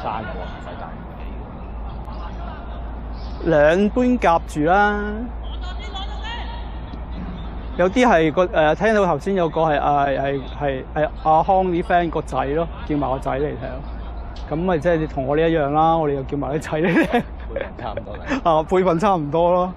生喎，唔使夾幾兩邊夾住啦。有啲係個聽到頭先有個係阿康啲 friend 個仔咯，叫埋個仔嚟睇咯。咁咪即係同我哋一樣啦，我哋又叫埋啲仔嚟睇。輩份差唔多嘅。啊，輩份差唔多咯。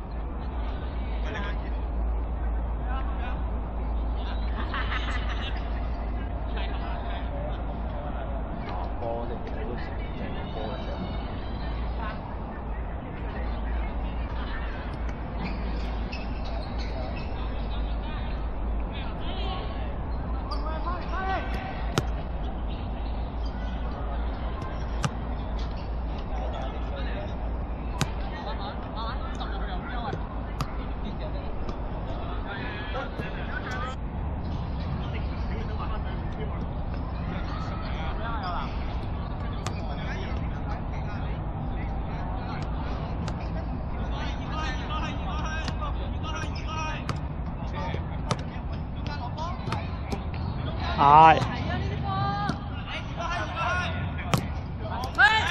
係。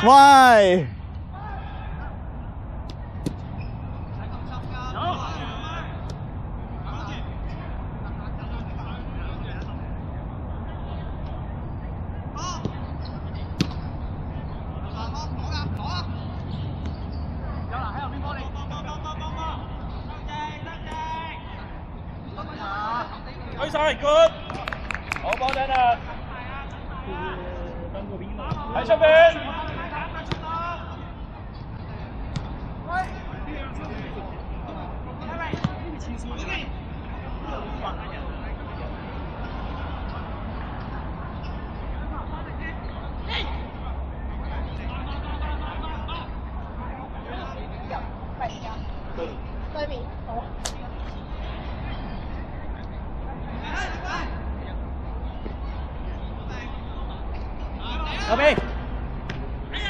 喂！推晒 good， 好波仔啦！喺出邊。對面好。嗰邊。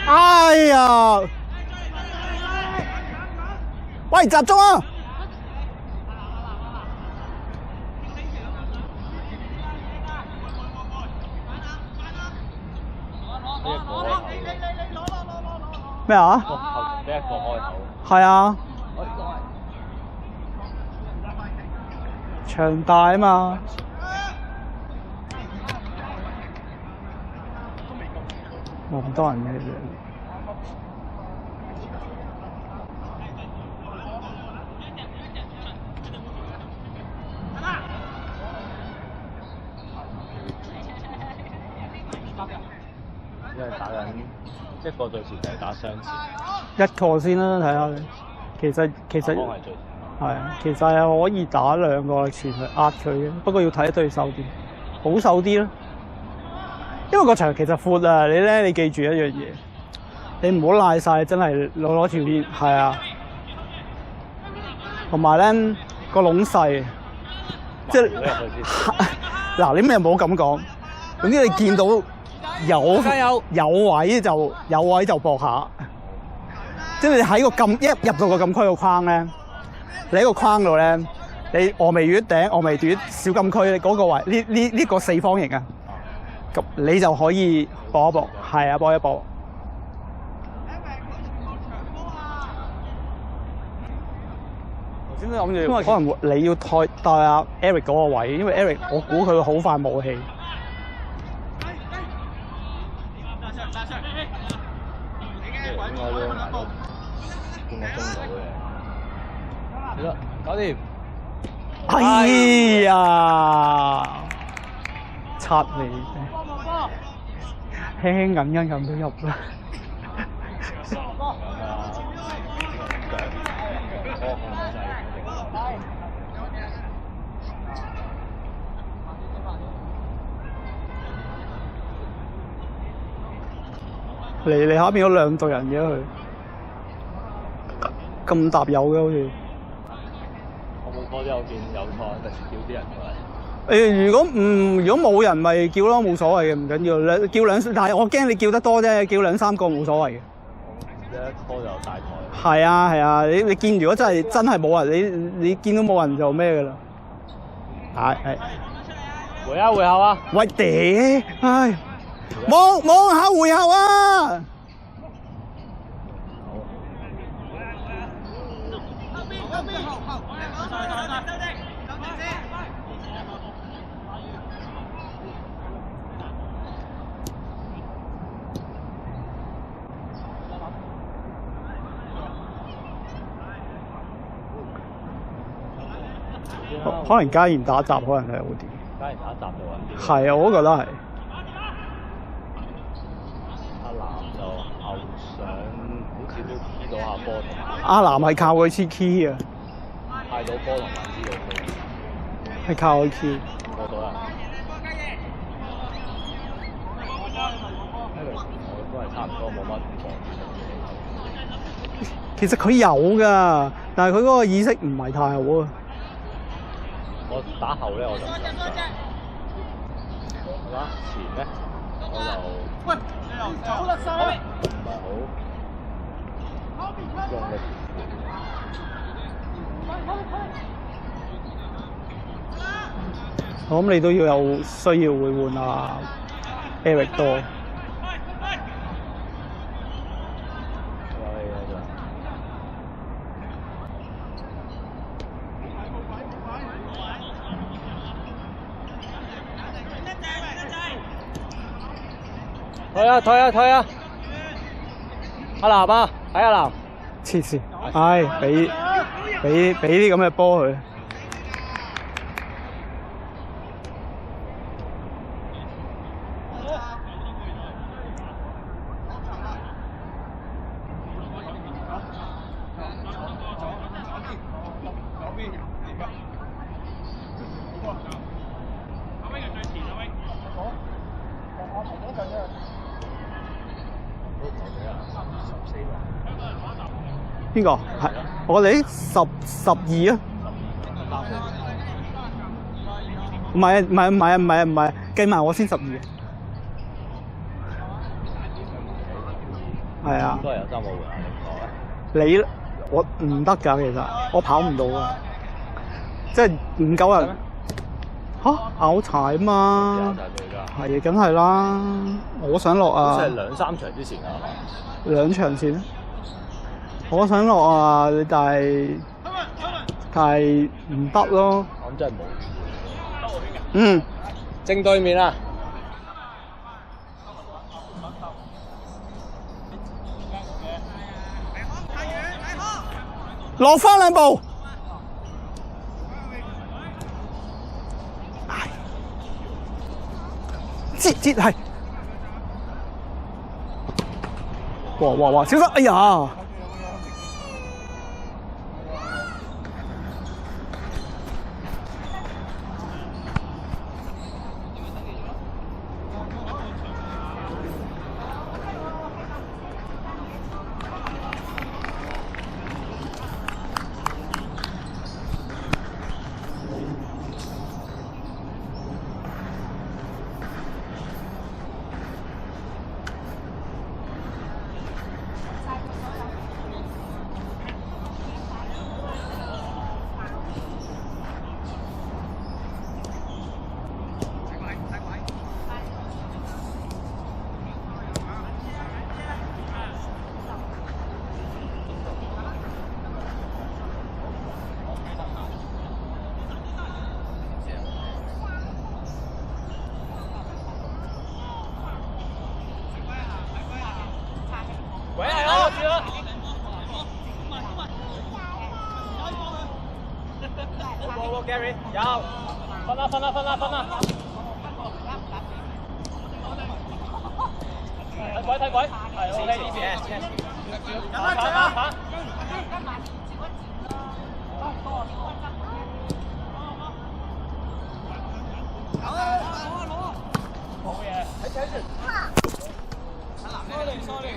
哎呀！喂，集中啊！咩啊？後邊俾一個開口。係啊。場大啊嘛。冇咁多人嘅。因為打緊一個對前定係打雙前？一個先啦，睇下。其實係，其實係可以打兩個前去壓佢嘅，不過要睇對手點，保守啲咯。因為個場其實闊啊，你記住一樣嘢，你唔好賴晒，真係攞條鏈，係啊。同埋咧個籠細，即係嗱，你咩唔好咁講。總之你見到有位就搏下，即係你喺個一入到個禁區個框咧，你喺個框度咧，你峨眉月頂、峨眉短小禁區嗰個位，呢個四方形啊。咁你就可以搏一搏，係啊，搏一搏。頭先都諗住，因為可能你要帶阿 Eric 嗰個位，因為 Eric 我估佢會好快冇氣。應該都捱到半個鐘到嘅。得，搞掂。哎呀！擦你！輕輕咁都入啦。嚟下邊有兩隊人嘅佢，咁搭友嘅好似。我冇波都有見有賽，就叫啲人過嚟。如果冇人咪叫咯，冇所謂嘅，唔緊要。叫兩，但係我驚你叫得多啫，叫兩三個冇所謂嘅。一拖就大台。係啊，你見如果真係冇人，你見到冇人就咩㗎啦。係。回後啊！喂嗲，唉，望下回後啊！可能加鹽打雜可能係好啲。加鹽打雜就穩啲。係啊，我都覺得係。阿南就後上，好似都 key 到下波同。阿南係靠佢黐 key 啊。派到波同埋知道波。係靠佢 key。過到啦。我都係差唔多冇乜防守。其實佢有㗎，但係佢嗰個意識唔係太好啊。我打後咧我就唔敢上，打前咧我就唔係好用力。我諗你都要有需要會換啊 Eric 多。退啊！阿南啊，睇阿南。黐線，唉，俾啲咁嘅波佢。邊個？係我哋12啊！唔係，計埋我先12。係啊。都係有3個換啊！你我唔得㗎，其實我跑唔到啊，即係唔夠人。嚇拗柴啊嘛！係，梗係啦！我想落啊！好似係2-3場之前啊2場前。我想落啊，但係唔得咯。咁真係冇。嗯，正對面啊！落翻2步。接係。哇！小心！哎呀！喂，係我住啦。好 ，Gary， 有，瞓啦。睇鬼，係 OK 呢邊。跑。冇嘢，睇住。sorry。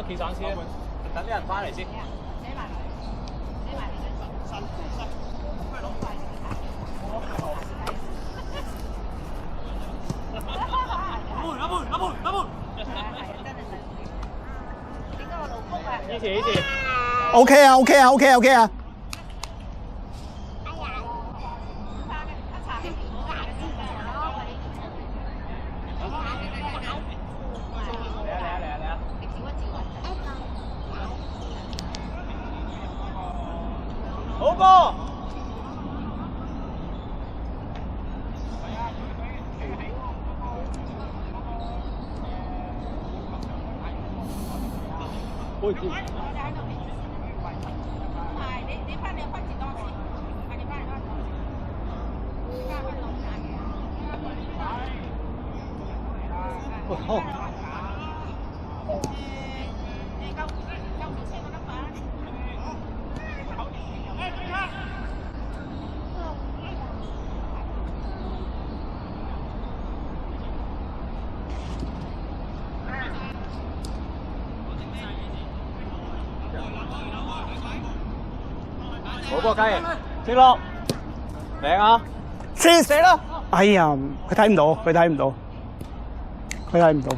企上先，等啲人翻嚟先。一起。OK 啊，OK 啊，OK 啊。好波！開始。好。好波雞，升落，靚啊！射啦！哎呀，佢睇唔到，佢睇唔到，佢睇唔到。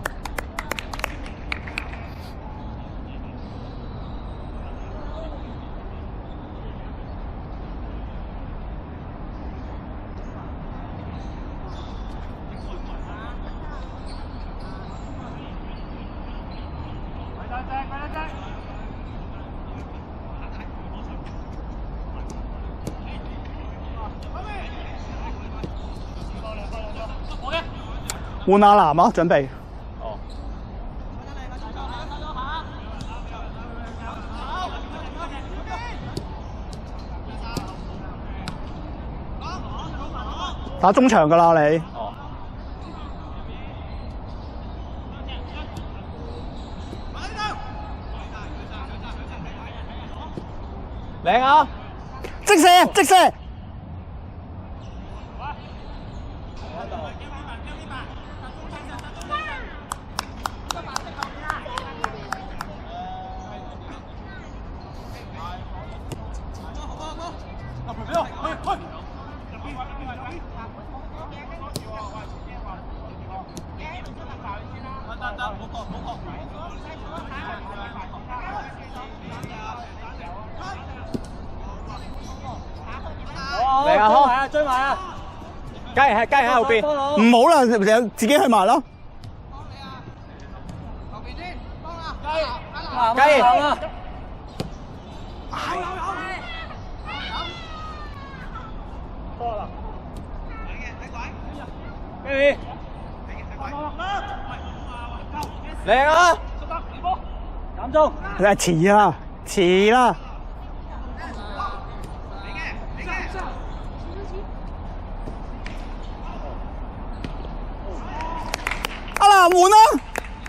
換阿南啊，準備。哦。打中場㗎啦你。哦。靚啊！即射，即射。嚟啊！追埋啊！追埋啊！雞喺後邊。唔好啦，自己去埋咯。雞。多啦。雞。靚啊！減中。遲啦，遲啦。阿南換啦，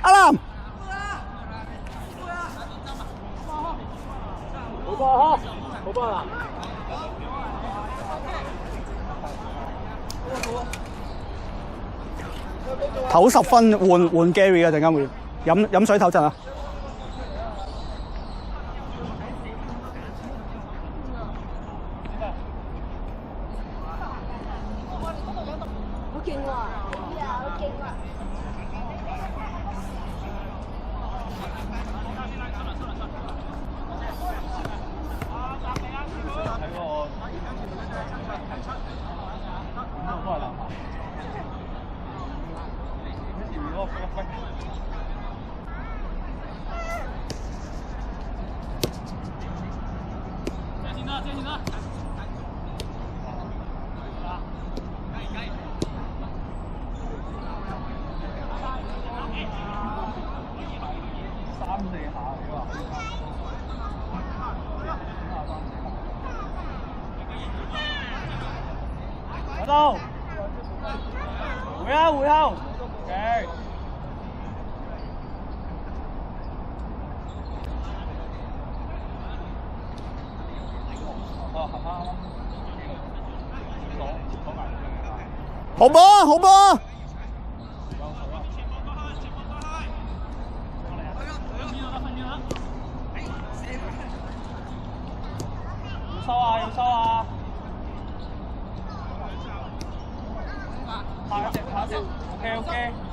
阿南。好波呵，好波啦。唞10分換 Gary 啊，陣間會飲水唞陣啊。好勁喎！好勁喎！到，回後，OK。好波，好波。收啊，要收啊！下一隻，OK OK。